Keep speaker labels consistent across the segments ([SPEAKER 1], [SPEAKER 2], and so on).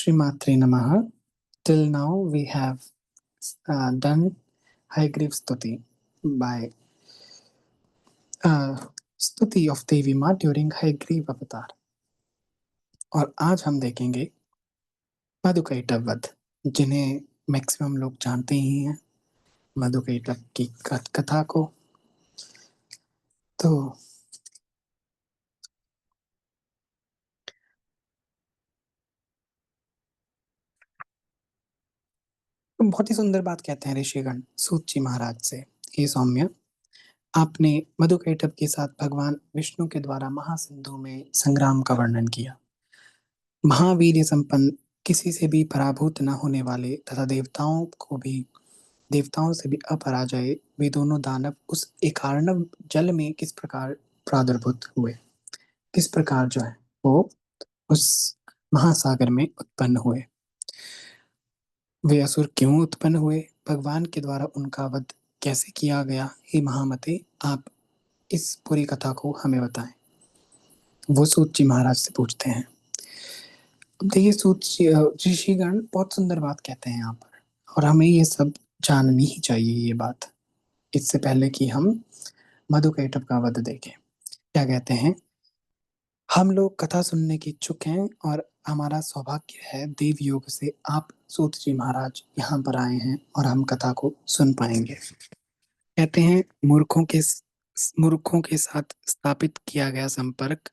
[SPEAKER 1] Shrimatre Namaha. Till now we have done Hayagriv Stuti by Stuti of Devi माँ during Hayagriv अवतार। और आज हम देखेंगे मधुकैटभ वध, जिन्हें मैक्सिमम लोग जानते ही हैं मधुकैटभ की कथा को। तो बहुत ही सुंदर बात कहते हैं ऋषिगण सूत जी महाराज से, हे सौम्य, आपने मधुकैटभ के साथ भगवान विष्णु के द्वारा महासिंधु में संग्राम का वर्णन किया। महावीर्य संपन्न, किसी से भी पराभूत न होने वाले तथा देवताओं से भी अपराजय वे दोनों दानव उस एकार्णव जल में किस प्रकार प्रादुर्भूत हुए, किस प्रकार जो है वो उस महासागर में उत्पन्न हुए। वे असुर क्यों उत्पन्न हुए, भगवान के द्वारा उनका वध कैसे किया गया, हे महामते, आप इस पूरी कथा को हमें बताएं। वो सूत जी महाराज से पूछते हैं। अब देखिए, सूत ऋषिगण बहुत सुंदर बात कहते हैं यहाँ पर, और हमें ये सब जाननी ही चाहिए ये बात, इससे पहले कि हम मधुकैटभ का वध देखें। क्या कहते हैं, हम लोग कथा सुनने के इच्छुक हैं और हमारा सौभाग्य है देव योग से आप सूत जी महाराज यहाँ पर आए हैं और हम कथा को सुन पाएंगे। कहते हैं, मूर्खों के साथ स्थापित किया गया संपर्क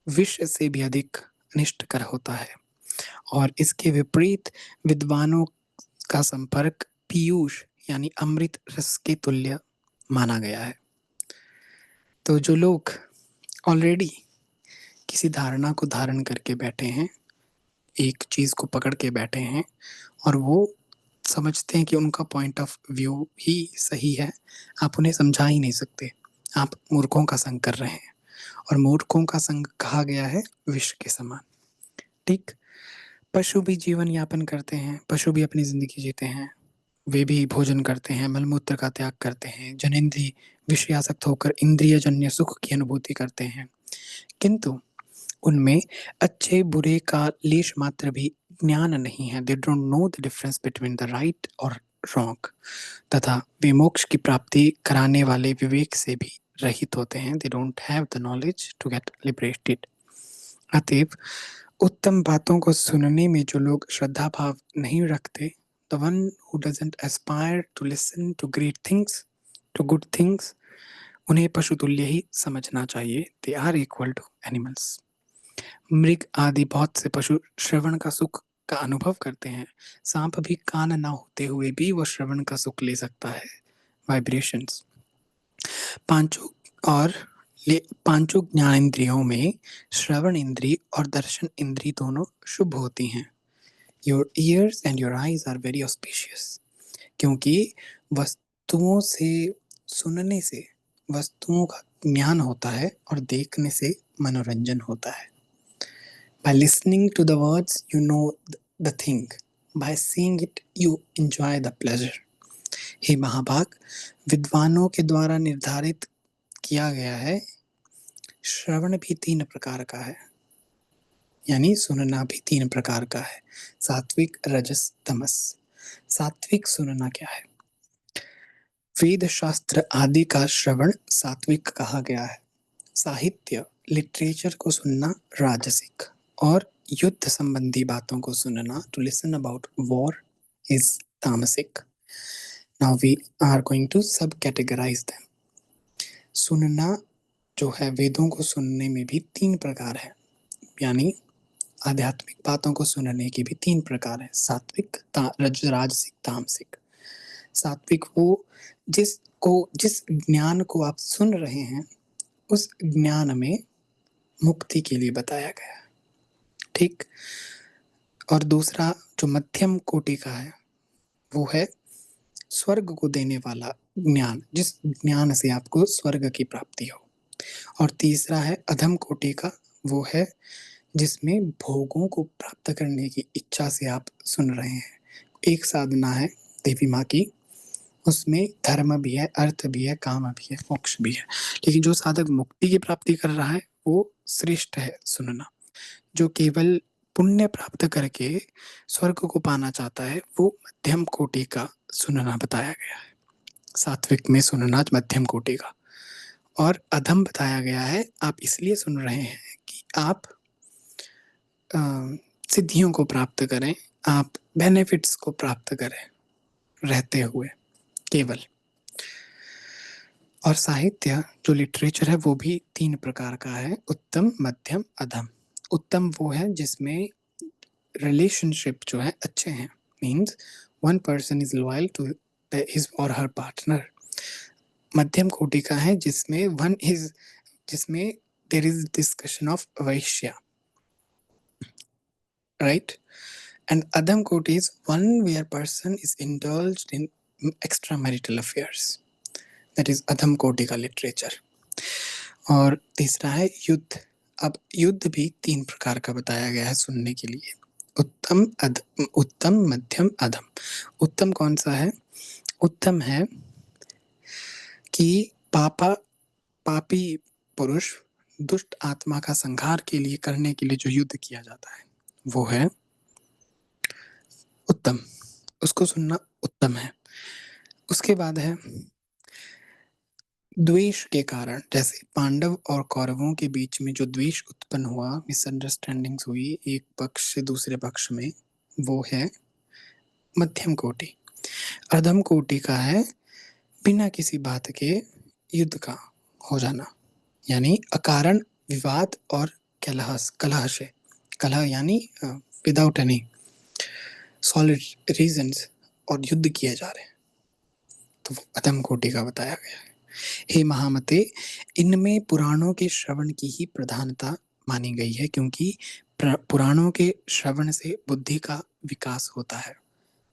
[SPEAKER 1] विष से भी अधिक अनिष्टकर होता है, और इसके विपरीत विद्वानों का संपर्क पीयूष यानी अमृत रस के तुल्य माना गया है। तो जो लोग ऑलरेडी किसी धारणा को धारण करके बैठे हैं, एक चीज को पकड़ के बैठे हैं, और वो समझते हैं कि उनका पॉइंट ऑफ व्यू ही सही है, आप उन्हें समझा ही नहीं सकते। आप मूर्खों का संग कर रहे हैं, और मूर्खों का संग कहा गया है विष के समान। ठीक, पशु भी जीवन यापन करते हैं, पशु भी अपनी जिंदगी जीते हैं, वे भी भोजन करते हैं, मलमूत्र का त्याग करते हैं, जनेंद्रिय विषयासक्त होकर इंद्रिय जन्य सुख की अनुभूति करते हैं, किंतु उनमें अच्छे बुरे का लेश मात्र भी ज्ञान नहीं है। They don't know the difference between the right और रॉन्ग, तथा वे मोक्ष की प्राप्ति कराने वाले विवेक से भी रहित होते हैं। They don't have the knowledge to get liberated. अतएव उत्तम बातों को सुनने में जो लोग श्रद्धा भाव नहीं रखते, the one who doesn't aspire to listen to great things, to good things, उन्हें पशु तुल्य ही समझना चाहिए। They are equal to animals. मृग आदि बहुत से पशु श्रवण का सुख का अनुभव करते हैं। सांप भी कान ना होते हुए भी वह श्रवण का सुख ले सकता है, वाइब्रेशंस। पांचों ज्ञानेंद्रियों में श्रवण इंद्री और दर्शन इंद्री दोनों शुभ होती हैं। Your ears and your eyes are very auspicious, क्योंकि वस्तुओं से सुनने से वस्तुओं का ज्ञान होता है और देखने से मनोरंजन होता है। By listening to the words you know the thing, by seeing it you enjoy the pleasure. हे महाभाग, विद्वानों के द्वारा निर्धारित किया गया है, श्रवण भी 3 प्रकार का है, यानी सुनना भी 3 प्रकार का है, सात्विक, रजस, तमस। सात्विक सुनना क्या है? वेद शास्त्र आदि का श्रवण सात्विक कहा गया है। साहित्य, लिटरेचर को सुनना राजसिक, और युद्ध संबंधी बातों को सुनना, to listen about war, is तामसिक। Now we are going to subcategorize them. सुनना जो है, वेदों को सुनने में भी 3 प्रकार है, यानी आध्यात्मिक बातों को सुनने के भी 3 प्रकार है, सात्विक, राजसिक, तामसिक। सात्विक वो जिस ज्ञान को आप सुन रहे हैं उस ज्ञान में मुक्ति के लिए बताया गया है। ठीक, और दूसरा जो मध्यम कोटि का है वो है स्वर्ग को देने वाला ज्ञान, जिस ज्ञान से आपको स्वर्ग की प्राप्ति हो। और तीसरा है अधम कोटि का, वो है जिसमें भोगों को प्राप्त करने की इच्छा से आप सुन रहे हैं। एक साधना है देवी माँ की, उसमें धर्म भी है, अर्थ भी है, काम भी है, मोक्ष भी है, लेकिन जो साधक मुक्ति की प्राप्ति कर रहा है वो श्रेष्ठ है सुनना। जो केवल पुण्य प्राप्त करके स्वर्ग को पाना चाहता है, वो मध्यम कोटि का सुनना बताया गया है। सात्विक में सुनना मध्यम कोटि का, और अधम बताया गया है आप इसलिए सुन रहे हैं कि आप अ, सिद्धियों को प्राप्त करें, आप बेनिफिट्स को प्राप्त करें रहते हुए केवल। और साहित्य जो लिटरेचर है वो भी 3 प्रकार का है, उत्तम, मध्यम, अधम। उत्तम वो है जिसमें रिलेशनशिप जो है अच्छे हैं, means one person is loyal to his और हर पार्टनर। मध्यम कोटि का है जिसमें देयर इज डिस्कशन ऑफ वैश्य, राइट। एंड अधम कोटि is one where person is indulged in extra marital affairs, that is अधम कोटि का लिटरेचर। और तीसरा है युद्ध। अब युद्ध भी 3 प्रकार का बताया गया है सुनने के लिए, उत्तम, मध्यम, अधम। उत्तम कौन सा है? उत्तम है कि पापी पुरुष दुष्ट आत्मा का संहार के लिए करने के लिए जो युद्ध किया जाता है वो है उत्तम, उसको सुनना उत्तम है। उसके बाद है द्वेष के कारण, जैसे पांडव और कौरवों के बीच में जो द्वेष उत्पन्न हुआ, मिसअंडरस्टैंडिंग्स हुई एक पक्ष से दूसरे पक्ष में, वो है मध्यम कोटि। अधम कोटि का है बिना किसी बात के युद्ध का हो जाना, यानी अकारण विवाद और कलह से, कलह यानी विदाउट एनी सॉलिड रीजंस और युद्ध किए जा रहे हैं, तो वो अधम कोटि का बताया गया है। हे महामते, इनमें पुराणों के श्रवण की ही प्रधानता मानी गई है, क्योंकि पुराणों के श्रवण से बुद्धि का विकास होता है,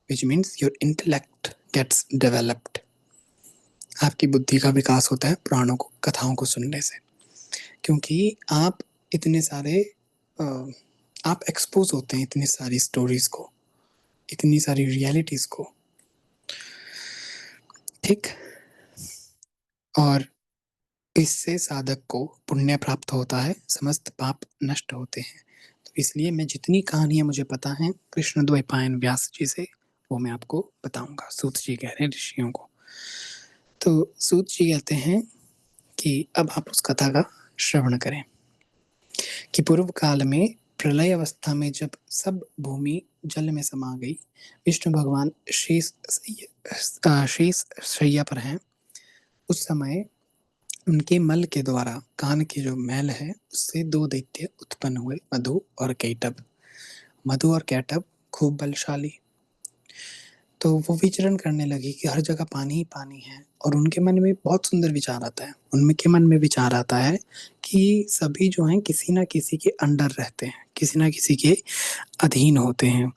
[SPEAKER 1] which means your intellect gets developed। आपकी बुद्धि का विकास होता है पुराणों को, कथाओं को सुनने से, क्योंकि आप इतने सारे आप एक्सपोज होते हैं इतनी सारी स्टोरीज को, इतनी सारी रियलिटीज को, ठीक। और इससे साधक को पुण्य प्राप्त होता है, समस्त पाप नष्ट होते हैं। तो इसलिए मैं जितनी कहानियां मुझे पता है कृष्ण द्वैपायन व्यास जी से, वो मैं आपको बताऊंगा। सूत जी कह रहे हैं ऋषियों को। तो सूत जी कहते हैं कि अब आप उस कथा का श्रवण करें कि पूर्व काल में प्रलय अवस्था में जब सब भूमि जल में समा गई, विष्णु भगवान शेष शैया पर हैं। उस समय उनके मल के द्वारा, कान के जो मैल है उससे 2 दैत्य उत्पन्न हुए, मधु और कैटभ। मधु और कैटभ खूब बलशाली, तो वो विचरण करने लगे कि हर जगह पानी ही पानी है, और उनके मन में बहुत सुंदर विचार आता है। उनके मन में विचार आता है कि सभी जो हैं किसी ना किसी के अंडर रहते हैं, किसी ना किसी के अधीन होते हैं,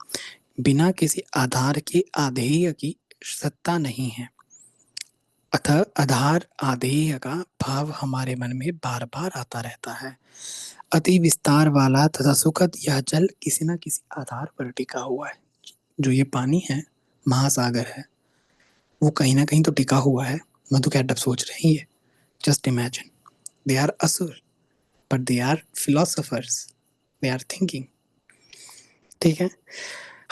[SPEAKER 1] बिना किसी आधार के आधेय की सत्ता नहीं है। अतः आधार आधेय का भाव हमारे मन में बार बार आता रहता है। अति विस्तार वाला तथा सुखद यह जल किसी न किसी आधार पर टिका हुआ है। जो ये पानी है, महासागर है, वो कहीं ना कहीं तो टिका हुआ है। मधु कैटअप सोच रहे हैं ये, जस्ट इमेजिन, दे आर असुर but they are philosophers, they are thinking, ठीक है।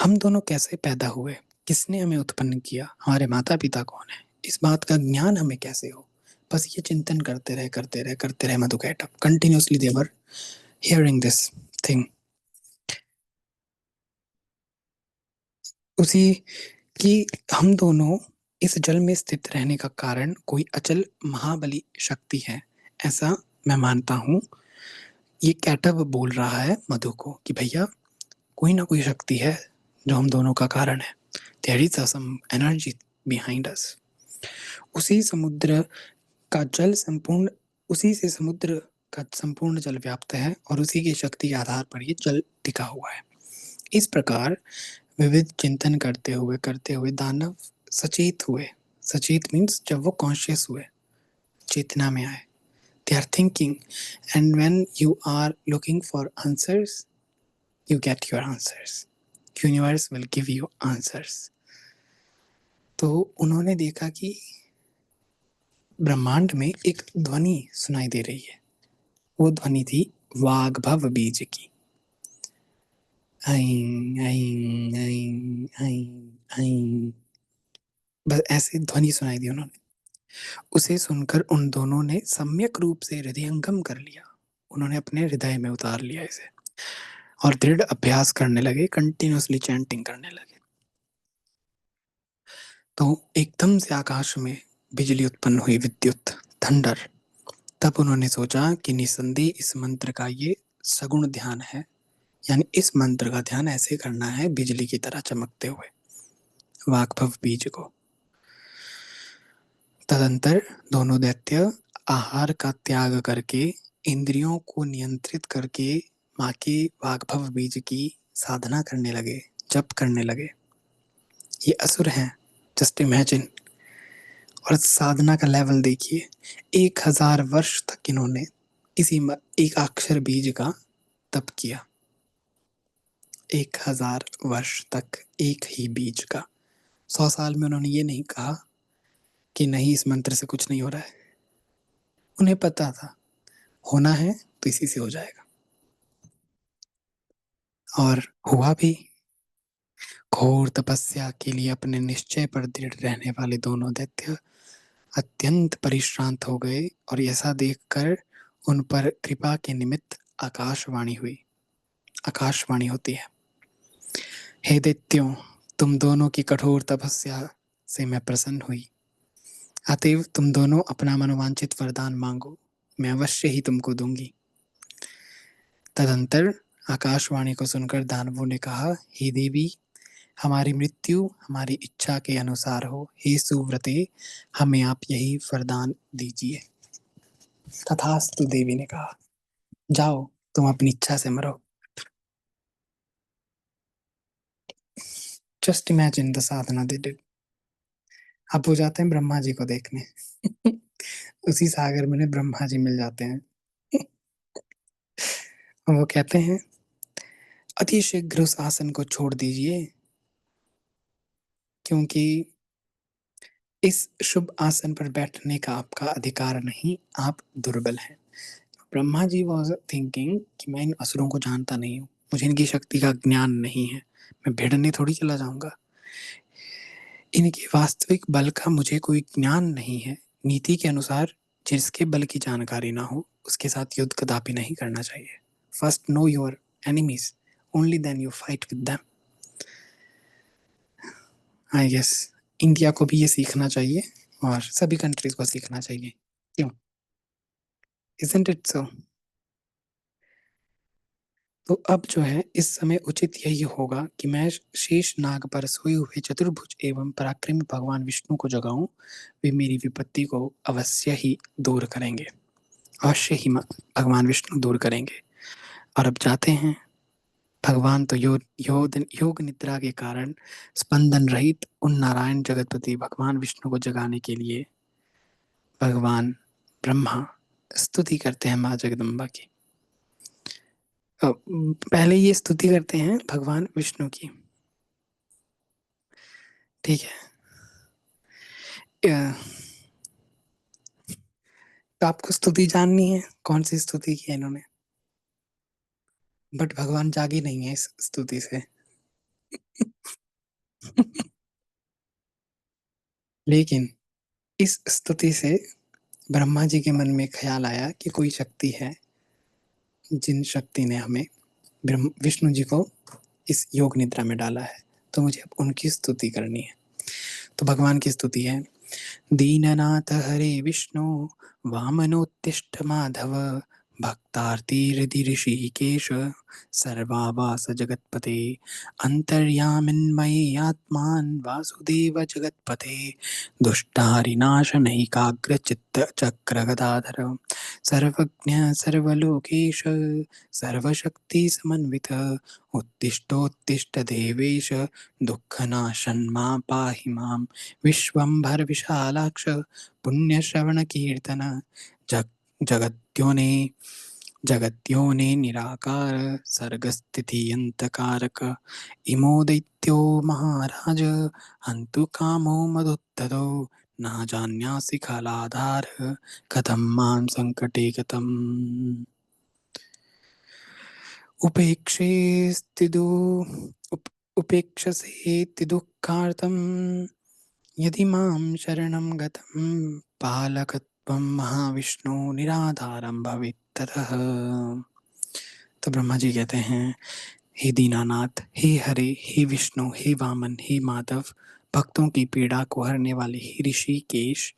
[SPEAKER 1] हम दोनों कैसे पैदा हुए, किसने हमें उत्पन्न किया, हमारे माता पिता कौन है, इस बात का ज्ञान हमें कैसे हो, बस ये चिंतन करते रहे Madhu Kaitabh. Continuously they were hearing this thing. उसी कि हम दोनों इस जल में स्थित रहने का कारण कोई अचल महाबली शक्ति है, ऐसा मैं मानता हूँ। ये कैटअप बोल रहा है मधु को कि भैया कोई ना कोई शक्ति है जो हम दोनों का कारण है। There is some energy behind us. उसी समुद्र का जल संपूर्ण उसी से समुद्र का संपूर्ण जल व्याप्त है, और उसी की शक्ति के आधार पर ये जल टिका हुआ है। इस प्रकार विविध चिंतन करते हुए दानव सचेत हुए। सचेत मीन्स जब वो कॉन्शियस हुए, चेतना में आए। They are thinking, and when you are looking for answers, you get your answers. Universe will give you answers. तो उन्होंने देखा कि ब्रह्मांड में एक ध्वनि सुनाई दे रही है। वो ध्वनि थी वाग्भव बीज की। आई आई आई आई आई, बस ऐसी ध्वनि सुनाई दी उन्होंने। उसे सुनकर उन दोनों ने सम्यक रूप से हृदयंगम कर लिया। उन्होंने अपने हृदय में उतार लिया इसे और दृढ़ अभ्यास करने लगे, कंटिन्यूअसली चैंटिंग करने लगे। तो एकदम से आकाश में बिजली उत्पन्न हुई, विद्युत, थंडर। तब उन्होंने सोचा कि निसंदेह इस मंत्र का ये सगुण ध्यान है, यानी इस मंत्र का ध्यान ऐसे करना है बिजली की तरह चमकते हुए, वाग्भव बीज को। तदंतर दोनों दैत्य आहार का त्याग करके, इंद्रियों को नियंत्रित करके माँ के वाग्भव बीज की साधना करने लगे, जप करने लगे। ये असुर हैं, जस्ट इमेजिन। और साधना का लेवल देखिए, 1000 वर्ष तक इन्होंने इसी एक अक्षर बीज का तप किया। 1000 वर्ष तक एक ही बीज का। 100 साल में उन्होंने ये नहीं कहा कि नहीं, इस मंत्र से कुछ नहीं हो रहा है। उन्हें पता था होना है तो इसी से हो जाएगा, और हुआ भी। घोर तपस्या के लिए अपने निश्चय पर दृढ़ रहने वाले दोनों दैत्य अत्यंत परिश्रांत हो गए, और ऐसा देखकर उन पर कृपा के निमित्त आकाशवाणी हुई। आकाशवाणी होती है, हे दैत्यों, तुम दोनों की कठोर तपस्या से मैं प्रसन्न हुई, अतएव तुम दोनों अपना मनोवांछित वरदान मांगो, मैं अवश्य ही तुमको दूंगी। तदंतर आकाशवाणी को सुनकर दानवों ने कहा, हे देवी, हमारी मृत्यु हमारी इच्छा के अनुसार हो, हे सुव्रते, हमें आप यही वरदान दीजिए। तथास्तु, देवी ने कहा, जाओ तुम अपनी इच्छा से मरो। Just imagine the Sadhana they did. अब वो जाते हैं ब्रह्मा जी को देखने। उसी सागर में ब्रह्मा जी मिल जाते हैं। वो कहते हैं, अति शीघ्र उस आसन को छोड़ दीजिए, क्योंकि इस शुभ आसन पर बैठने का आपका अधिकार नहीं, आप दुर्बल हैं। ब्रह्मा जी वॉज थिंकिंग कि मैं इन असुरों को जानता नहीं हूँ, मुझे इनकी शक्ति का ज्ञान नहीं है, मैं भिड़ने थोड़ी चला जाऊंगा, इनके वास्तविक बल का मुझे कोई ज्ञान नहीं है। नीति के अनुसार जिसके बल की जानकारी ना हो उसके साथ युद्ध कदापि नहीं करना चाहिए। First know your enemies, only then you fight with them. I guess India को भी ये सीखना चाहिए, और सभी कंट्रीज को सीखना चाहिए, क्यों? Isn't it so? तो अब जो है, इस समय उचित यही होगा कि मैं शेष नाग पर सोए हुए चतुर्भुज एवं पराक्रमी भगवान विष्णु को जगाऊं। वे मेरी विपत्ति को अवश्य ही दूर करेंगे, अवश्य ही भगवान विष्णु दूर करेंगे। और अब जाते हैं, भगवान तो योग निद्रा के कारण स्पंदन रहित उन नारायण जगतपति भगवान विष्णु को जगाने के लिए भगवान ब्रह्मा स्तुति करते हैं माँ जगदम्बा की। पहले ये स्तुति करते हैं भगवान विष्णु की, ठीक है। तो आपको स्तुति जाननी है, कौन सी स्तुति की है इन्होंने? बट भगवान जागे नहीं है इस स्तुति से। लेकिन इस स्तुति से ब्रह्मा जी के मन में ख्याल आया कि कोई शक्ति है, जिन शक्ति ने हमें विष्णु जी को इस योग निद्रा में डाला है, तो मुझे अब उनकी स्तुति करनी है। तो भगवान की स्तुति है, दीननाथ हरे विष्णु वामनोत्तिष्ठ माधव भक्तार्ति ऋषिकेश सर्वावास जगत्पते अंतर्यामिन्मये आत्मान वासुदेव जगत्पते दुष्टारिनाशनैकाग्र चित्त चक्र गदाधर सर्वज्ञ सर्वलोकेश सर्वशक्ति समन्वित उत्तिष्ठोत्तिष्ठ देवेश दुःखनाशन मां पाहि मां विश्वंभर विशालाक्ष पुण्यश्रवण कीर्तन जग जगत्योने जगत्योने निराकार सर्गस्थिति अंतकारक इमो दैत्यो महाराज हन्तु कामो मदुत्तरो न जान्यासि खलाधार कथम मां संकटे गतम्। उपेक्षेस्तिदु उप, उपेक्षसे दुःखार्तम यदि माम शरणं गतं पालकत्वं महाविष्णु निराधारं भवेत् ततः। तो ब्रह्मा जी कहते हैं, हे दीनानाथ, हे हरे, हे विष्णु, हे वामन, हे माधव, भक्तों की पीड़ा को हरने वाले हे ऋषिकेश।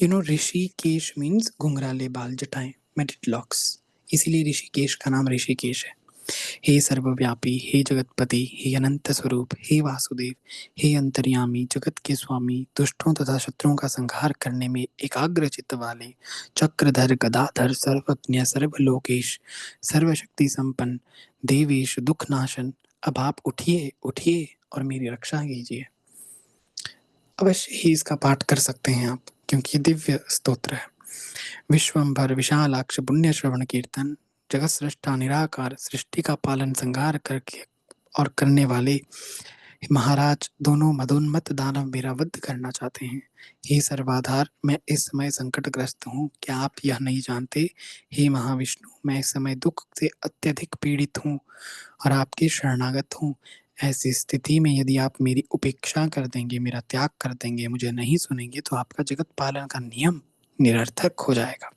[SPEAKER 1] ऋषिकेश मीन्स घुंघराले बाल, जटाएं, मेडिट लॉक्स, इसीलिए ऋषिकेश का नाम ऋषिकेश है। हे सर्वव्यापी, हे जगतपति, हे अनंत स्वरूप, हे वासुदेव, हे अंतर्यामी, जगत के स्वामी, दुष्टों तथा शत्रुओं का संहार करने में एकाग्र चित्त वाले, चक्रधर गदाधर, सर्वज्ञ, सर्वलोकेश, सर्वशक्ति संपन्न, देवेश, दुख नाशन, अब आप उठिए उठिए और मेरी रक्षा कीजिए। अवश्य ही इसका पाठ कर सकते हैं आप, क्योंकि ये दिव्य स्तोत्र है। विश्वंभर विशालाक्ष पुण्य श्रवण कीर्तन, जगत सृष्टा निराकार, सृष्टि का पालन संहार करके और करने वाले महाराज, दोनों मदोन्मत्त दानव मेरा वध करना चाहते हैं। हे सर्वाधार, मैं इस समय संकटग्रस्त हूँ, क्या आप यह नहीं जानते? हे महाविष्णु, मैं इस समय दुख से अत्यधिक पीड़ित हूँ और आपके शरणागत हूँ। ऐसी स्थिति में यदि आप मेरी उपेक्षा कर देंगे, मेरा त्याग कर देंगे, मुझे नहीं सुनेंगे, तो आपका जगत पालन का नियम निरर्थक हो जाएगा।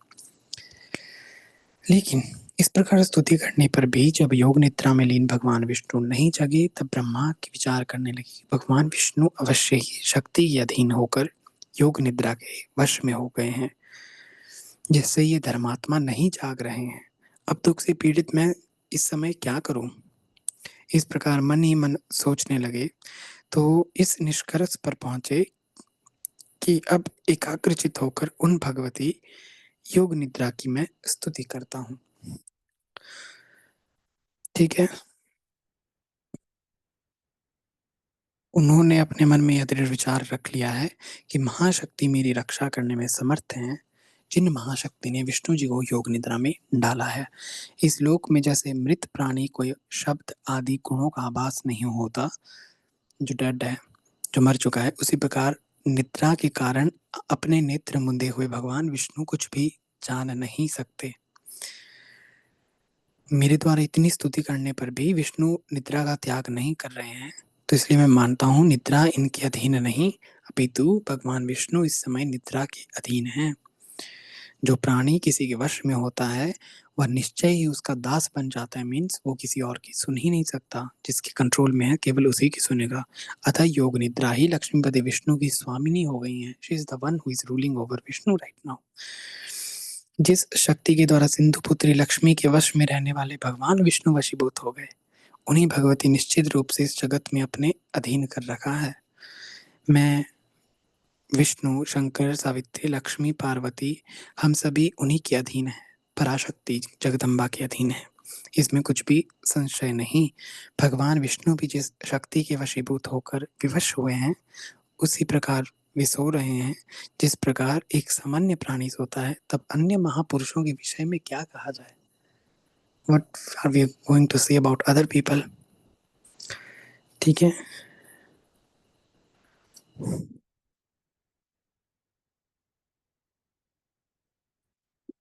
[SPEAKER 1] लेकिन इस प्रकार स्तुति करने पर भी जब योग निद्रा में लीन भगवान विष्णु नहीं जगे, तब ब्रह्मा की विचार करने लगी, भगवान विष्णु अवश्य ही शक्ति के अधीन होकर योग निद्रा के वश में हो गए हैं, जिससे ये धर्मात्मा नहीं जाग रहे हैं। अब दुख से पीड़ित मैं इस समय क्या करूं? इस प्रकार मन ही मन सोचने लगे, तो इस निष्कर्ष पर पहुंचे कि अब एकाग्रचित होकर उन भगवती योग निद्रा की मैं स्तुति करता हूँ। ठीक है। उन्होंने अपने मन में यह दृढ़ विचार रख लिया है कि महाशक्ति मेरी रक्षा करने में समर्थ हैं। जिन महाशक्ति ने विष्णु जी को योग निद्रा में डाला है, इस लोक में जैसे मृत प्राणी को शब्द आदि गुणों का आभास नहीं होता, जो डेड है, जो मर चुका है, उसी प्रकार निद्रा के कारण अपने नेत्र मुंदे हुए भगवान विष्णु कुछ भी जान नहीं सकते। मेरे द्वारा इतनी स्तुति करने पर भी विष्णु निद्रा का त्याग नहीं कर रहे हैं, तो इसलिए मैं मानता हूँ निद्रा इनके अधीन नहीं, अपितु भगवान विष्णु इस समय निद्रा के अधीन हैं। जो प्राणी किसी के वश में होता है, वह निश्चय ही उसका दास बन जाता है। मीन्स वो किसी और की सुन ही नहीं सकता, जिसके कंट्रोल में है केवल उसी की सुनेगा। अतः योग निद्रा ही लक्ष्मीपति विष्णु की स्वामिनी हो गई है। She is the one who is ruling over Vishnu right now. जिस शक्ति के द्वारा सिंधु पुत्री लक्ष्मी के वश में रहने वाले भगवान विष्णु वशीभूत हो गए, उन्हीं भगवती निश्चित रूप से इस जगत में अपने अधीन कर रखा है। मैं, विष्णु, शंकर, सावित्री, लक्ष्मी, पार्वती, हम सभी उन्हीं के अधीन हैं। पराशक्ति जगदम्बा के अधीन है, इसमें कुछ भी संशय नहीं। भगवान विष्णु भी जिस शक्ति के वशीभूत होकर विवश हुए हैं, उसी प्रकार वे सो रहे हैं। जिस प्रकार एक सामान्य प्राणी सोता है, तब अन्य महापुरुषों के विषय में क्या कहा जाए? What are we going to say about other people? ठीक है।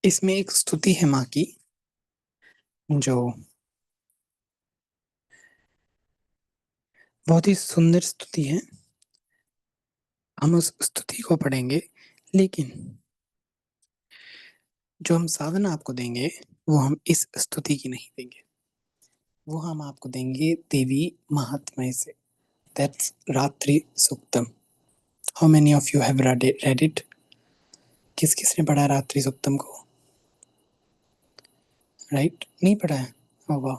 [SPEAKER 1] इसमें एक स्तुति है माँ की, जो बहुत ही सुंदर स्तुति है। हम उस स्तुति को पढ़ेंगे, लेकिन जो हम साधना आपको देंगे, वो हम इस स्तुति की नहीं देंगे, वो हम आपको देंगे देवी महात्म्य से। That's Ratri Suktam. How many of you have read it? किस किसने पढ़ा है रात्रि सुक्तम को? राइट, नहीं पढ़ा है? होगा,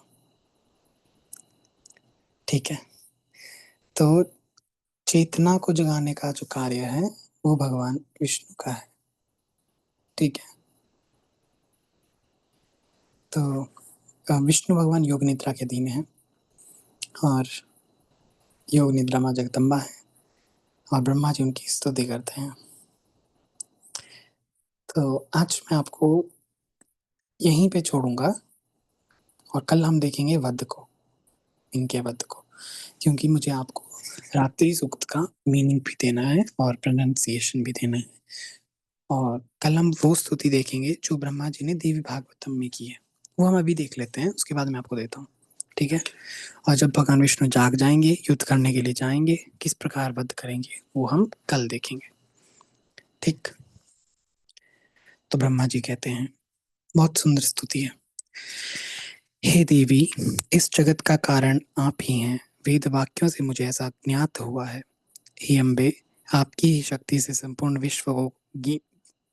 [SPEAKER 1] ठीक है। तो चेतना को जगाने का जो कार्य है, वो भगवान विष्णु का है। ठीक है। तो विष्णु भगवान योग निद्रा के अधीन है, और योग निद्रा माँ जगदम्बा है, और ब्रह्मा जी उनकी स्तुति करते हैं। तो आज मैं आपको यहीं पे छोड़ूंगा, और कल हम देखेंगे वध को, इनके वध को, क्योंकि मुझे आपको रात्रि सूक्त का मीनिंग भी देना है और प्रोनाउंसिएशन भी देना है। और कल हम वो स्तुति देखेंगे जो ब्रह्मा जी ने देवी भागवतम में की है। वो हम अभी देख लेते हैं, उसके बाद मैं आपको देता हूँ, ठीक है। और जब भगवान विष्णु जाग जाएंगे, युद्ध करने के लिए जाएंगे, किस प्रकार वध करेंगे वो हम कल देखेंगे, ठीक। तो ब्रह्मा जी कहते हैं, बहुत सुंदर स्तुति है। हे देवी, इस जगत का कारण आप ही हैं, वेद वाक्यों से मुझे ऐसा ज्ञात हुआ है। हे अम्बे, आपकी ही शक्ति से संपूर्ण विश्व को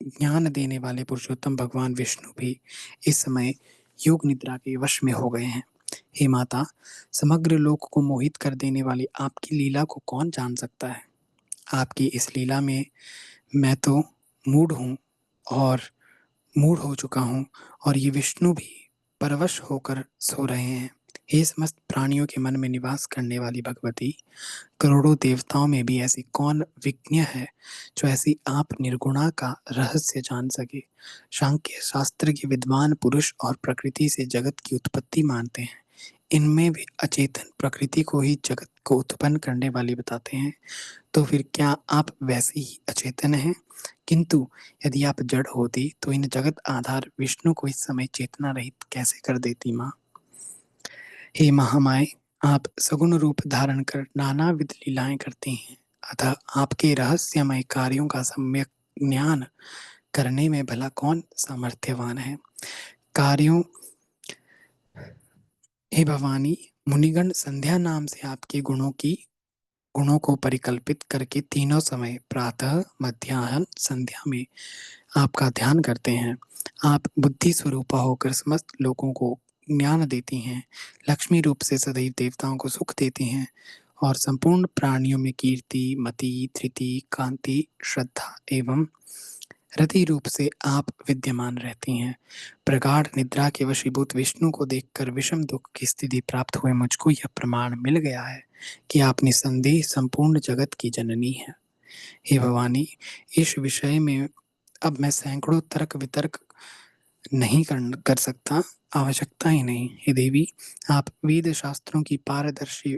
[SPEAKER 1] ज्ञान देने वाले पुरुषोत्तम भगवान विष्णु भी इस समय योग निद्रा के वश में हो गए हैं। हे माता, समग्र लोक को मोहित कर देने वाली आपकी लीला को कौन जान सकता है। आपकी इस लीला में मैं तो मूढ़ हूँ और मूढ़ हो चुका हूँ, और ये विष्णु भी परवश होकर सो रहे हैं। हे समस्त प्राणियों के मन में निवास करने वाली भगवती, करोड़ों देवताओं में भी ऐसी कौन विज्ञ है जो ऐसी आप निर्गुणा का रहस्य जान सके। सांख्य शास्त्र के विद्वान पुरुष और प्रकृति से जगत की उत्पत्ति मानते हैं, इनमें भी अचेतन प्रकृति को ही जगत को उत्पन्न करने वाली बताते हैं। तो फिर क्या आप वैसे ही अचेतन हैं? किंतु यदि आप जड़ होती तो इन जगत आधार विष्णु को इस समय चेतना रहित कैसे कर देती माँ। हे महामाये, आप सगुण रूप धारण कर नानाविध लीलाएं करती हैं, अतः आपके रहस्यमय कार्यों का सम्यक ज्ञान करने में भला कौन सामर्थ्यवान है। कार्यों, हे भवानी, मुनिगण संध्या नाम से आपके गुणों को परिकल्पित करके तीनों समय प्रातः मध्याह्न संध्या में आपका ध्यान करते हैं। आप बुद्धि स्वरूपा होकर समस्त लोगों को ज्ञान देती हैं, लक्ष्मी रूप से सदैव देवताओं को सुख देती हैं, और संपूर्ण प्राणियों में कीर्ति, मति, धृति, कांति, श्रद्धा एवं रति रूप से आप विद्यमान रहती हैं। प्रगाढ़ निद्रा के वशीभूत विष्णु को देखकर विषम दुख की स्थिति प्राप्त हुए मुझको यह प्रमाण मिल गया है कि आप निसंदेह संपूर्ण जगत की जननी हैं। हे भवानी, इस विषय में अब मैं सैकड़ों तर्क वितर्क नहीं कर सकता, आवश्यकता ही नहीं। हे देवी, आप वेद शास्त्रों की पारदर्शी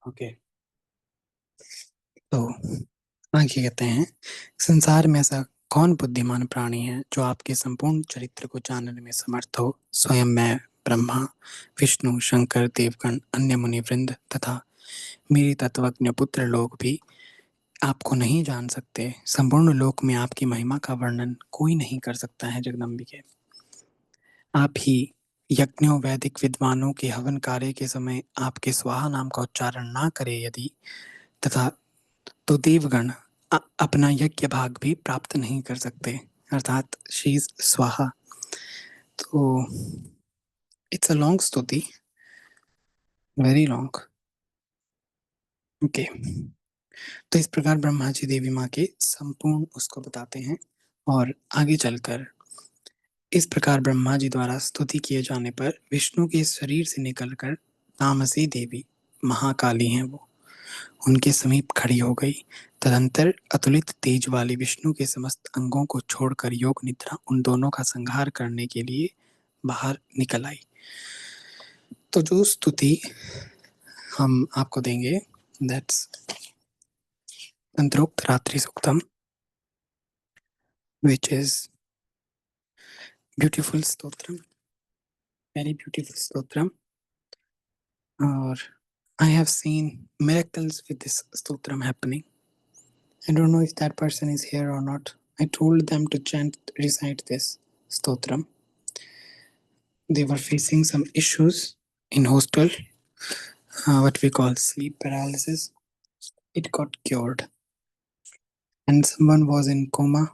[SPEAKER 1] ओके। तो आगे कहते हैं, संसार में ऐसा कौन बुद्धिमान प्राणी है जो आपके संपूर्ण चरित्र को जानने में समर्थ हो। स्वयं मैं, ब्रह्मा, विष्णु, शंकर, देवगण, अन्य मुनि वृंद तथा मेरे तत्वज्ञ पुत्र लोग भी आपको नहीं जान सकते। संपूर्ण लोक में आपकी महिमा का वर्णन कोई नहीं कर सकता है जगदम्बिके। आप ही यज्ञों वैदिक विद्वानों के हवन कार्य के समय आपके स्वाहा नाम का उच्चारण ना करे यदि, तथा तो देवगण अपना यज्ञ भाग भी प्राप्त नहीं कर सकते, अर्थात शीज स्वाहा। तो इट्स अ लॉन्ग स्तुति, वेरी लॉन्ग। ओके। तो इस प्रकार ब्रह्मा जी देवी माँ के संपूर्ण उसको बताते हैं, और आगे चलकर इस प्रकार ब्रह्मा जी द्वारा स्तुति किए जाने पर विष्णु के शरीर से निकलकर तामसी देवी, महाकाली हैं वो, उनके समीप खड़ी हो गई। तदंतर अतुलित तेज वाले विष्णु के समस्त अंगों को छोड़कर योग निद्रा उन दोनों का संहार करने के लिए बाहर निकल आई। तो जो स्तुति हम आपको देंगे, that's Tantrokta Ratri Suktam, which is beautiful स्तोत्रम, वेरी ब्यूटीफुल स्तोत्रम। और I have seen miracles with this stotram happening. I don't know if that person is here or not. I told them to recite this stotram. They were facing some issues in hostel, what we call sleep paralysis. It got cured. And someone was in coma.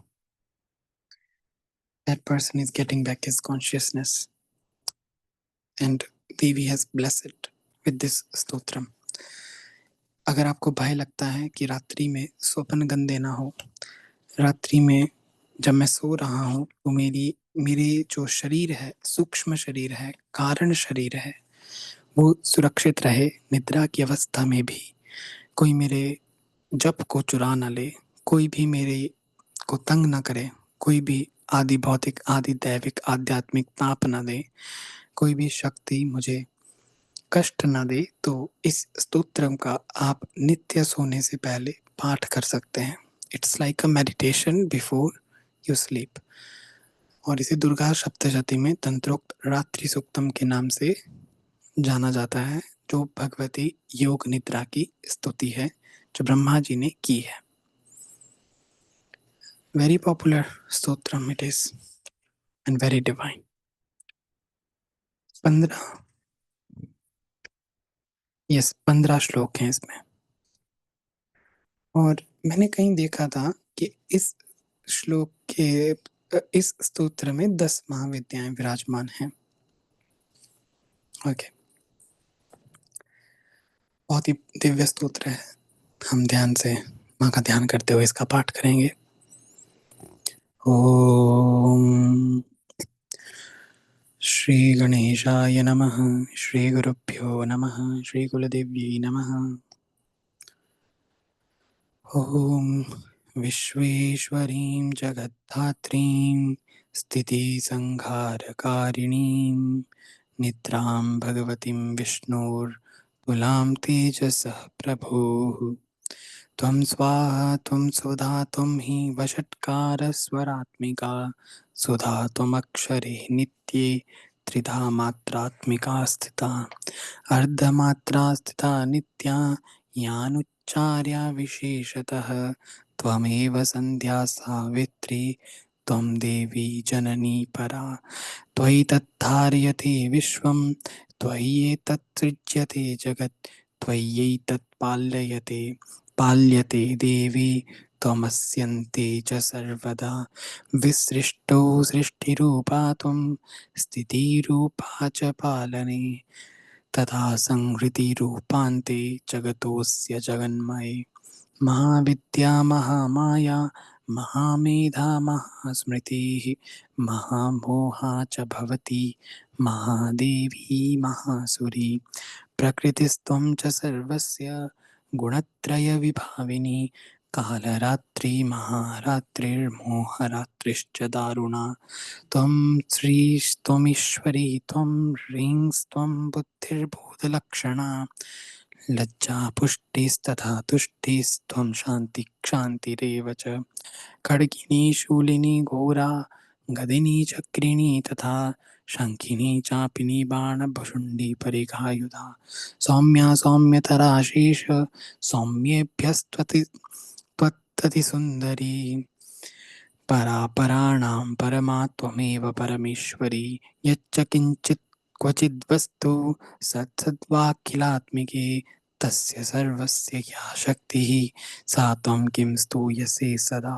[SPEAKER 1] That person is getting back his consciousness. And Devi has blessed with this stotram. अगर आपको भय लगता है कि रात्रि में स्वप्न गंदे ना हो, रात्रि में जब मैं सो रहा हूँ तो मेरे जो शरीर है, सूक्ष्म शरीर है, कारण शरीर है, वो सुरक्षित रहे। निद्रा की अवस्था में भी कोई मेरे जप को चुरा ना ले, कोई भी मेरे को तंग ना करे, कोई भी आदि भौतिक, आदि दैविक, आध्यात्मिक ताप ना दे, कोई भी शक्ति मुझे कष्ट ना दे, तो इस स्तोत्रम का आप नित्य सोने से पहले पाठ कर सकते हैं। It's like a meditation before you sleep. और इसे दुर्गा सप्तशती में तंत्रोक्त रात्रि सूक्तम के नाम से जाना जाता है, जो भगवती योग निद्रा की स्तुति है, जो ब्रह्मा जी ने की है। Very popular stotram it is and very divine. 15 श्लोक हैं इसमें। और मैंने कहीं देखा था कि इस श्लोक के इस स्तोत्र में 10 महाविद्याएं विराजमान हैं। ओके, बहुत ही दिव्य स्तोत्र है। हम ध्यान से माँ का ध्यान करते हुए इसका पाठ करेंगे। ओम श्री गणेशाय नमः, श्री गुरुभ्यो नमः, श्री कुलदेव्यै नमः। ओम विश्वेश्वरीं जगद्धात्रीं स्थितिसंहारकारिणीं निद्रां भगवतीं विष्णोर्तुलां तेजसः प्रभोः। त्वं स्वाहा त्वं सुधा त्वं हि वषट्कारस्वरात्मिका सुधा त्वमक्षरे नित्ये त्रिधा मात्रात्मिका स्थिता अर्धमात्रा स्थिता नित्या यानुच्चार्या विशेषतः त्वमेव सन्ध्या सावित्री त्वं देवी जननी परा। त्वयि तद्धार्यते विश्वं त्वय्येतत् सृज्यते जगत् त्वय्यैतत् पाल्यते देवी त्वमस्यन्ते च सर्वदा। विसृष्टो सृष्टिरूपा त्वं स्थितिरूपा च पालने तथा संहृतिरूपान्ते जगतोऽस्य जगन्मये। महाविद्या महामाया महामेधा महास्मृतिः महामोहा च भवती महादेवी महासुरी। प्रकृतिस्त्वं च सर्वस्य गुणत्रयविभाविनी कालरात्रि महारात्रिर्मोहरात्रिश्च दारुणा। त्वं श्रीस्त्वमीश्वरी त्वं ह्रींस्त्वं बुद्धिर्बोधलक्षणा लज्जा पुष्टिस्तथा तुष्टिस्त्वं शान्तिक्षान्तिरेव च। खड्गिनी शूलिनी घोरा गदिनी चक्रिणी तथा शङ्खिनी चापिनी बाणभुषुण्डी परिघायुधा। सौम्या सौम्यतरा शेष सौम्येभ्यस्त्वत्ततिसुन्दरी परापराणां परमा त्वमेव परमेश्वरी। यच्च किञ्चित् क्वचिद्वस्तु सत्सद्वाखिलात्मिके तस्य सर्वस्य या शक्तिः सा त्वं किं स्तूयसे सदा।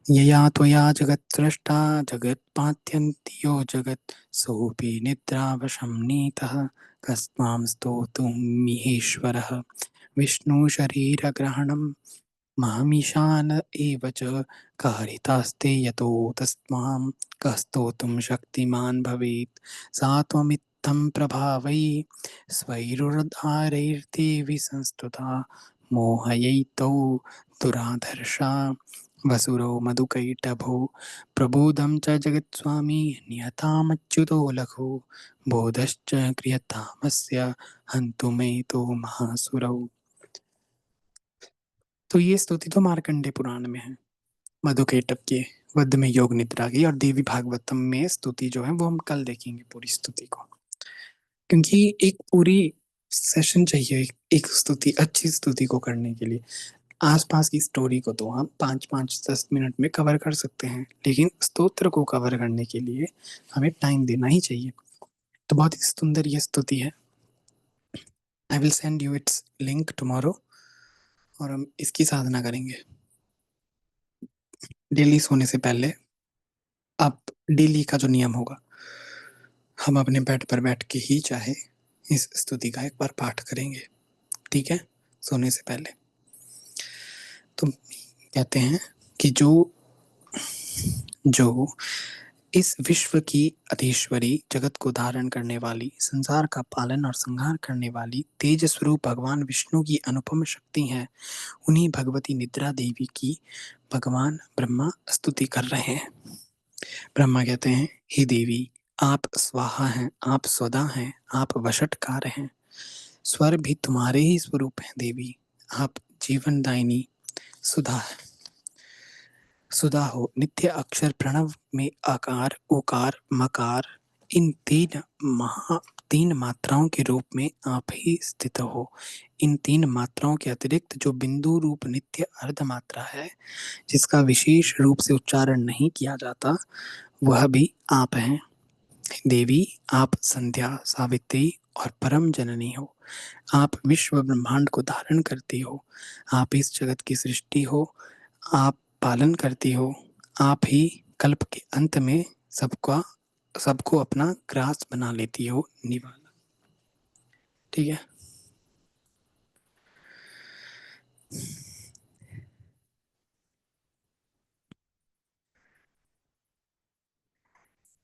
[SPEAKER 1] यया त्वया जगत्सृष्टा जगत्पात्यन्ति यो जगत् सोऽपि निद्रावशं नीतः कस्त्वां स्तोतुमिहेश्वरः। विष्णुशरीरग्रहणं मामीशान एव च कारितास्ते यतो तस्त्वां कः स्तोतुं शक्तिमान् भवेत्। सा त्वमित्थं प्रभावै स्वैरुद्धारैर्देवि संस्तुता मोहयैतौ दुराधर्षा वसुरो मधुकैटभो। प्रबोधं च जगत्स्वामी नियतामच्युतो लघु बोधश्च क्रियतामस्य हन्तुमेतो महासुरौ। तो ये स्तुति तो मार्कंडे पुराण में है। मधुकेटक की, वध में योग निद्रा की, और देवी भागवतम में स्तुति जो है वो हम कल देखेंगे पूरी स्तुति को, क्योंकि एक पूरी सेशन चाहिए एक स्तुति, अच्छी स्तुति को करने के लिए। आसपास की स्टोरी को तो हम 5-5, 10 मिनट में कवर कर सकते हैं, लेकिन स्तोत्र को कवर करने के लिए हमें टाइम देना ही चाहिए। तो बहुत ही सुंदर ये स्तुति है। I will send you it's link tomorrow, और हम इसकी साधना करेंगे डेली सोने से पहले। अब डेली का जो नियम होगा, हम अपने बेड पर बैठ के ही चाहे इस स्तुति का एक बार पाठ करेंगे, ठीक है, सोने से पहले। तो कहते हैं कि जो जो इस विश्व की अधीश्वरी, जगत को धारण करने वाली, संसार का पालन और संहार करने वाली तेज स्वरूप भगवान विष्णु की अनुपम शक्ति है, उन्हीं भगवती निद्रा देवी की भगवान ब्रह्मा स्तुति कर रहे हैं। ब्रह्मा कहते हैं, हे देवी, आप स्वाहा हैं, आप स्वदा हैं, आप वशटकार हैं, स्वर भी तुम्हारे ही स्वरूप हैं देवी, आप जीवनदायिनी सुधा है, सुधा हो। नित्य अक्षर प्रणव में आकार, ओकार, मकार, इन तीन मात्राओं के रूप में आप ही स्थित हो। इन तीन मात्राओं के अतिरिक्त जो बिंदु रूप नित्य अर्ध मात्रा है, जिसका विशेष रूप से उच्चारण नहीं किया जाता, वह भी आप हैं देवी। आप संध्या, सावित्री और परम जननी हो। आप विश्व ब्रह्मांड को धारण करती हो। आप इस जगत की सृष्टि हो। आप पालन करती हो। आप ही कल्प के अंत में सबको अपना ग्रास बना लेती हो, निवाला। ठीक है।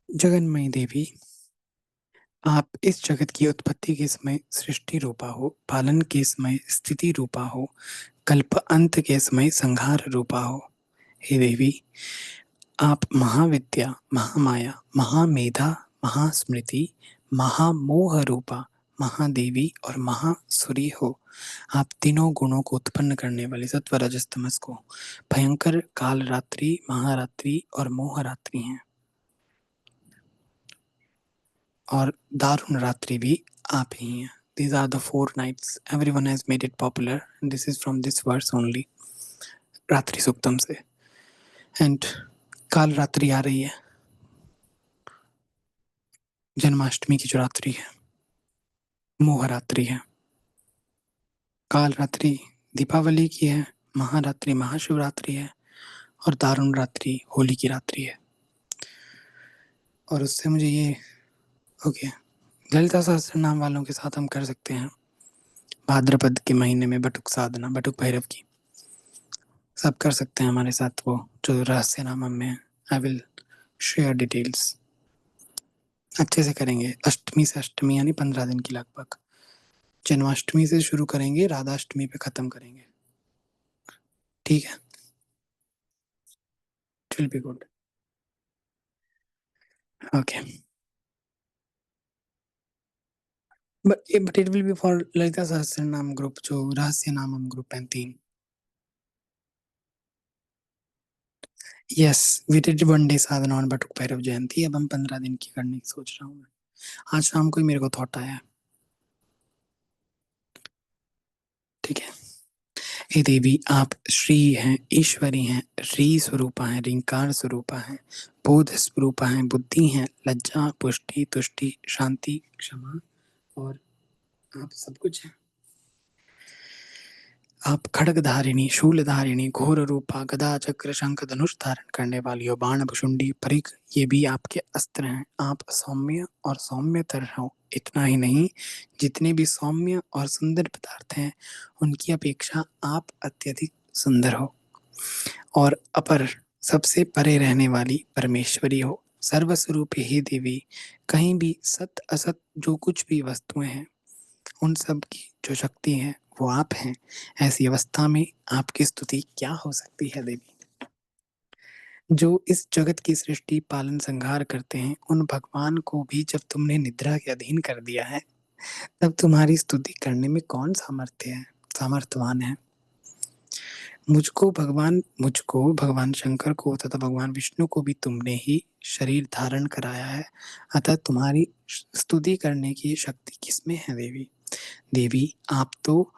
[SPEAKER 1] जगन्मयी देवी, आप इस जगत की उत्पत्ति के समय सृष्टि रूपा हो, पालन के समय स्थिति रूपा हो, कल्प अंत के समय संहार रूपा हो। हे देवी, आप महाविद्या, महामाया, महामेधा, महास्मृति, महामोह रूपा, महादेवी और महासुरी हो। आप तीनों गुणों को उत्पन्न करने वाली सत्व रजस तमस को, भयंकर काल रात्रि, महारात्रि और मोह रात्रि हैं, और दारुण रात्रि भी आप ही हैं। These are the 4 nights. Everyone has made it popular. And this is from this verse only. रात्रि सुक्तम से। एंड काल रात्रि आ रही है, जन्माष्टमी की जो रात्रि है, मोह रात्रि है। काल रात्रि दीपावली की है, महारात्रि महाशिवरात्रि है, और दारुण रात्रि होली की रात्रि है। और उससे मुझे ये ओके, ललिता सहस्त्र नाम वालों के साथ हम कर सकते हैं भाद्रपद के महीने में बटुक साधना, बटुक भैरव की। सब कर सकते हैं हमारे साथ, वो जो रहस्य नाम में है। I will share details. अच्छे से करेंगे, अष्टमी से अष्टमी यानी 15 दिन की लगभग। जन्माष्टमी से शुरू करेंगे, राधाष्टमी पे खत्म करेंगे, ठीक है। It will be good. Okay, but it will be for Lalita Sahasranama group, जो रहस्य नामम ग्रुप है 3। यस, वी डिड 1 डे साधना ऑन बटुक भैरव जयंती। अब हम 15 दिन की करने की सोच रहा हूँ मैं। आज शाम को ही मेरे को थॉट आया, ठीक है। हे देवी, आप श्री हैं, ईश्वरी हैं, री स्वरूपा हैं, रिंकार स्वरूपा हैं, बोध स्वरूपा हैं, बुद्धि हैं, लज्जा, पुष्टि, तुष्टि, शांति, क्षमा, और आप सब कुछ हैं। आप खड्गधारिणी, शूलधारिणी, घोर रूपा, गदा, चक्र, शंख, धनुष धारण करने वाली हो, बाण, भुशुंडी, परिघ, ये भी आपके अस्त्र हैं। आप सौम्य और सौम्यतर हो। इतना ही नहीं, जितने भी सौम्य और सुंदर पदार्थ हैं, उनकी अपेक्षा आप अत्यधिक सुंदर हो, और अपर, सबसे परे रहने वाली परमेश्वरी हो। सर्वस्वरूप ही देवी, कहीं भी सत असत जो कुछ भी वस्तुएं हैं, उन सब की जो शक्ति है वो आप हैं। ऐसी अवस्था में आपकी स्तुति क्या हो सकती है देवी? जो इस जगत की सृष्टि, पालन, संहार करते हैं, उन भगवान को भी जब तुमने निद्रा के अधीन कर दिया है, तब तुम्हारी स्तुति करने में कौन सामर्थ्य है, सामर्थ्यवान है? मुझको भगवान शंकर को तथा भगवान विष्णु को भी तुमने ही शरीर धारण कराया है, अतः तुम्हारी स्तुति करने की शक्ति किसमें है देवी। देवी आप तो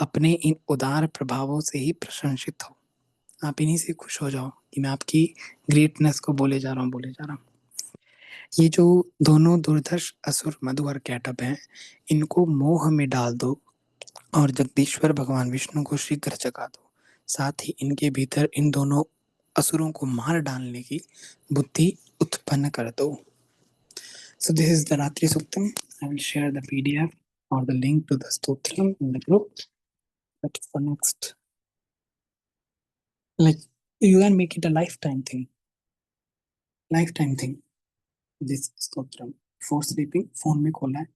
[SPEAKER 1] अपने इन उदार प्रभावों से ही प्रशंसित हो, आप इन्हीं से खुश हो जाओ कि मैं आपकी ग्रेटनेस को बोले जा रहा हूँ। ये जो दोनों दुर्धर्ष असुर मधु और कैटअप हैं, इनको मोह में डाल दो और जगदीश्वर भगवान विष्णु को शीघ्र जगा दो। साथ ही इनके भीतर इन दोनों असुरों को मार डालने की बुद्धि उत्पन्न कर दो। So this is the Ratri Suktam. I will share the PDF or the link to the Stotram in the group. But for next, like you can make it a lifetime thing. Lifetime thing. This Stotram. Before sleeping, phone में खोला है.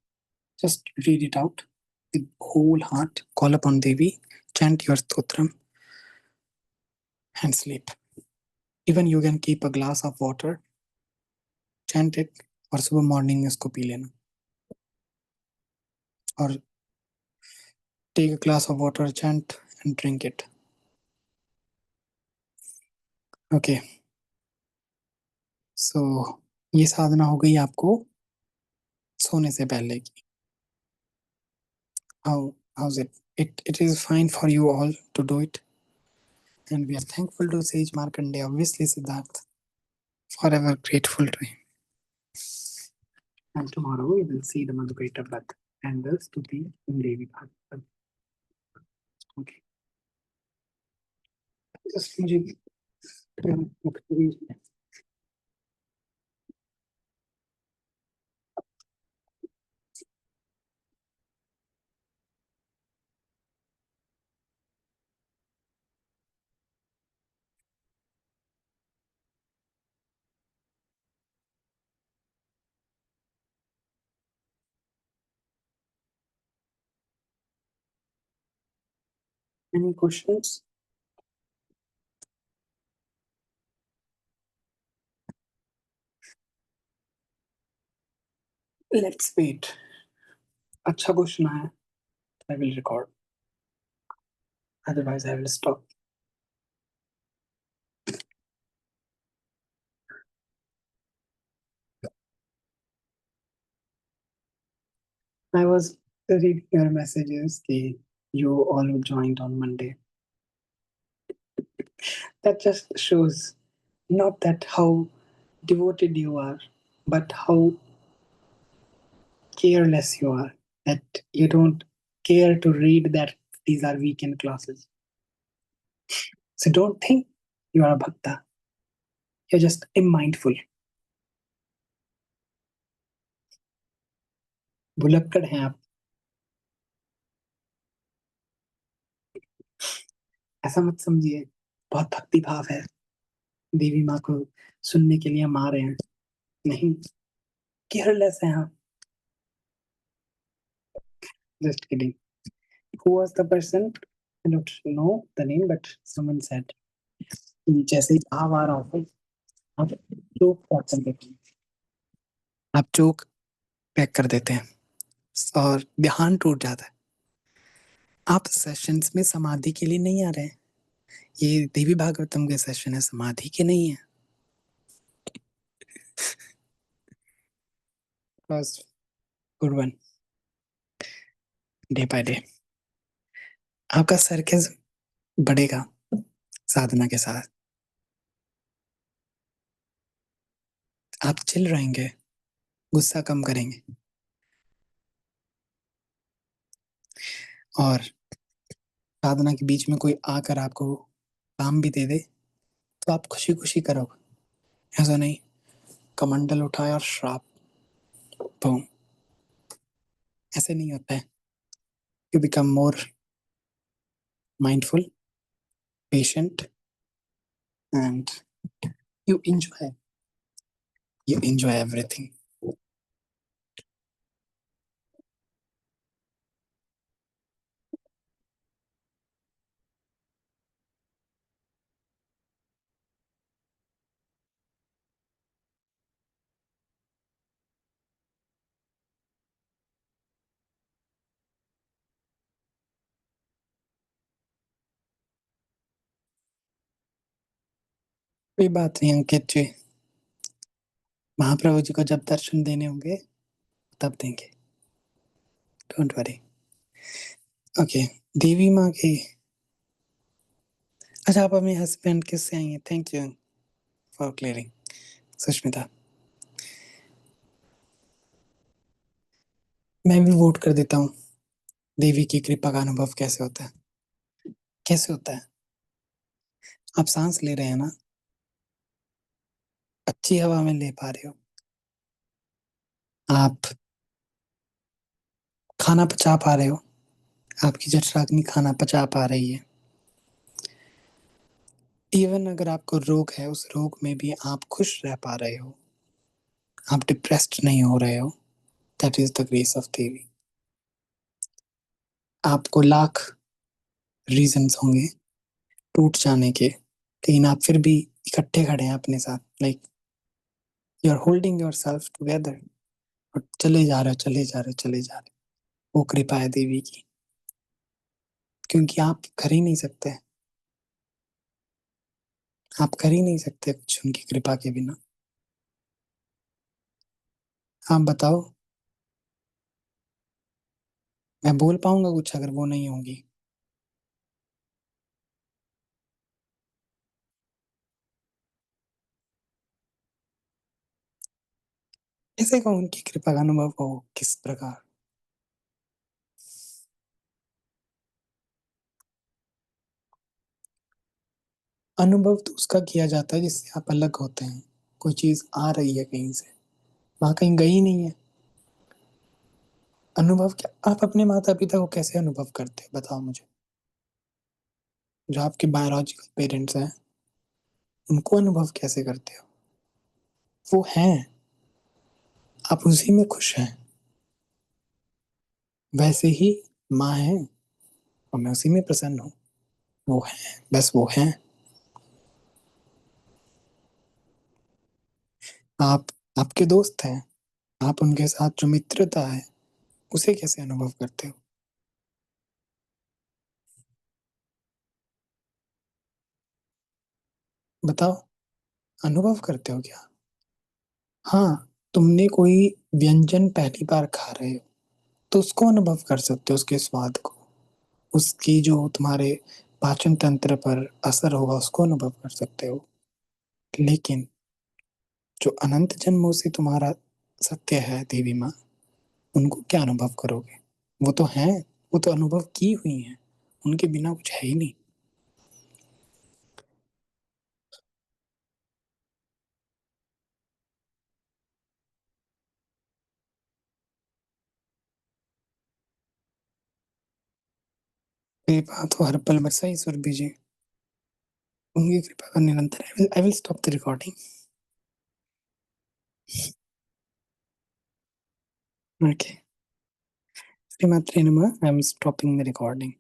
[SPEAKER 1] Just read it out with whole heart. Call upon Devi. Chant your Stotram and sleep. Even you can keep a glass of water, chant it और सुबह morning में उसको P लेना और take a glass of water, chant and drink it. Okay. So ये साधना हो गई आपको सोने से पहले की. How's it? It is fine for you all to do it, and we are thankful to Sage Markandeya, obviously Siddharth, forever grateful to him. And tomorrow we will see the Madhuketa Vat and the Stuti in Devi Bhagavatam. Okay. Just मुझे any questions? Let's wait. अच्छा question आया. I will record. Otherwise, I will stop. I was reading your messages that you all joined on Monday. That just shows not that how devoted you are, but how careless you are. That you don't care to read that these are weekend classes. So don't think you are a bhakta. You're just mindful. भुलक्कड़ हैं आप. ऐसा मत समझिए बहुत भक्ति भाव है, देवी माँ को सुनने के लिए हम आ रहे हैं. नहीं, केयरलेस हैं आप. Just kidding. Who was the person? I don't know the name, but someone said कि जैसे ही भाव आ रहा हो आप जोक पैक कर देते हैं. आप जोक पैक कर देते हैं और ध्यान टूट जाता है. आप सेशंस में समाधि के लिए नहीं आ रहे हैं. ये देवी भागवतम के सेशन है, समाधि के नहीं है. बस good one. Day by day आपका सर्कस बढ़ेगा साधना के साथ. आप चिल रहेंगे, गुस्सा कम करेंगे और साधना के बीच में कोई आकर आपको काम भी दे दे तो आप खुशी खुशी करोगे. ऐसा नहीं कमंडल उठाया और श्राप, बूम. ऐसे नहीं होता है. You become more mindful, patient and you enjoy everything. कोई बात नहीं अंकित जी, महाप्रभु जी को जब दर्शन देने होंगे तब देंगे। Don't worry. ओके। देवी माँ की। अच्छा, आप अपने हस्बैंड किससे आई हैं? Thank you for clearing. Sushmita. मैं भी वोट कर देता हूँ। देवी की कृपा का अनुभव कैसे होता है? कैसे होता है? आप सांस ले रहे हैं ना, अच्छी हवा में ले पा रहे हो। आप खाना पचा पा रहे हो, आपकी जठराग्नि खाना पचा पा रही है। इवन अगर आपको रोग है, उस रोग में भी आप खुश रह पा रहे हो, आप डिप्रेस्ड नहीं हो रहे हो। That is the grace of Devi. आपको लाख रीजंस होंगे टूट जाने के, लेकिन आप फिर भी इकट्ठे खड़े हैं अपने साथ, like you are holding yourself together. और चले जा रहे हो, चले जा रहे हो, चले जा रहे हो। वो कृपा है देवी की, क्योंकि आप कर ही नहीं सकते। आप कर ही नहीं सकते कुछ उनकी कृपा के बिना। आप बताओ, मैं बोल पाऊंगा कुछ अगर वो नहीं होगी? कैसे कहूँ उनकी कृपा का अनुभव हो किस प्रकार? अनुभव तो उसका किया जाता है जिससे आप अलग होते हैं। कोई चीज आ रही है कहीं से, वहां कहीं गई नहीं है। अनुभव क्या? आप अपने माता पिता को कैसे अनुभव करते हैं बताओ मुझे। जो आपके बायोलॉजिकल पेरेंट्स हैं, उनको अनुभव कैसे करते हो? वो हैं, आप उसी में खुश हैं। वैसे ही माँ है, और मैं उसी में प्रसन्न हूँ। वो है, बस वो है। आप आपके दोस्त हैं, आप उनके साथ जो मित्रता है उसे कैसे अनुभव करते हो? बताओ, अनुभव करते हो क्या? हाँ, तुमने कोई व्यंजन पहली बार खा रहे हो तो उसको अनुभव कर सकते हो, उसके स्वाद को। उसकी जो तुम्हारे पाचन तंत्र पर असर होगा उसको अनुभव कर सकते हो। लेकिन जो अनंत जन्मों से तुम्हारा सत्य है देवी माँ, उनको क्या अनुभव करोगे? वो तो हैं, वो तो अनुभव की हुई हैं, उनके बिना कुछ है ही नहीं। कृपा तो हर पल बरसाई सुरभि जी। उनकी कृपा का निरंतर। I will stop the recording. Okay. श्रीमात्रे नमः। I am stopping the recording.